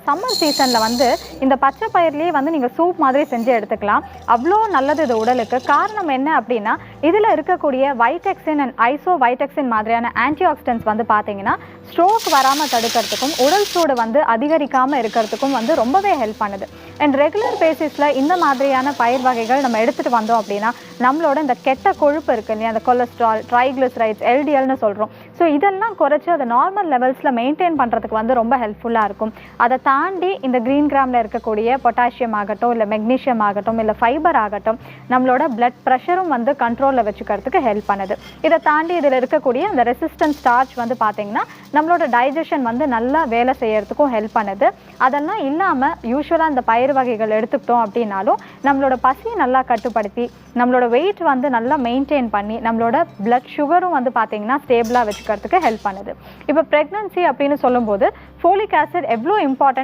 Summer சீசனில் வந்து இந்த பச்சை பயிர்லேயே வந்து நீங்கள் சூப் மாதிரி செஞ்சு எடுத்துக்கலாம். அவ்வளோ நல்லது இது உடலுக்கு. காரணம் என்ன அப்படின்னா, இதில் இருக்கக்கூடிய வைடெக்சின் அண்ட் ஐசோ வைடெக்சின் மாதிரியான ஆன்டி ஆக்சிடென்ட்ஸ் வந்து பார்த்தீங்கன்னா ஸ்ட்ரோக் வராமல் தடுக்கிறதுக்கும் உடல் சூடு வந்து அதிகரிக்காமல் இருக்கிறதுக்கும் வந்து ரொம்பவே ஹெல்ப் பண்ணுது. அண்ட் ரெகுலர் பேசிஸில் இந்த மாதிரியான பயிர் வகைகள் நம்ம எடுத்துகிட்டு வந்தோம் அப்படின்னா நம்மளோட இந்த கெட்ட கொழுப்பு இருக்கு இல்லையா, அந்த கொலஸ்ட்ரால், ட்ரைக்ளிசரைட்ஸ், எல்டிஎல்னு சொல்கிறோம். ஸோ இதெல்லாம் குறைச்சி அதை நார்மல் லெவல்ஸில் மெயின்டைன் பண்ணுறதுக்கு வந்து ரொம்ப ஹெல்ப்ஃபுல்லாக இருக்கும். அதை தாண்டி இந்த கிரீன் கிராமில் இருக்கக்கூடிய பொட்டாசியம் ஆகட்டும், இல்லை மெக்னீஷியம் ஆகட்டும், இல்லை ஃபைபர் ஆகட்டும், நம்மளோட பிளட் ப்ரெஷரும் வந்து கண்ட்ரோலில் வச்சுக்கிறதுக்கு ஹெல்ப் பண்ணுது. இதை தாண்டி இதில் இருக்கக்கூடிய அந்த ரெசிஸ்டன்ட் ஸ்டார்ச் வந்து பார்த்திங்கன்னா நம்மளோட டைஜஷன் வந்து நல்லா வேலை செய்யறதுக்கும் ஹெல்ப் பண்ணுது. அதெல்லாம் இல்லாமல் யூஸ்வலாக இந்த பயிர் வகைகள் எடுத்துக்கிட்டோம் அப்படின்னாலும் நம்மளோட பசியை நல்லா கட்டுப்படுத்தி நம்மளோட வெயிட் வந்து நல்லா மெயின்டைன் பண்ணி நம்மளோட பிளட் சுகரும் வந்து பார்த்திங்கன்னா ஸ்டேபிளாக வச்சுக்கிறதுக்கு ஹெல்ப் பண்ணுது. இப்போ ப்ரெக்னன்சி அப்படின்னு சொல்லும்போது ஃபோலிக் ஆசிட் எவ்வளோ இம்பார்ட்டன்ட்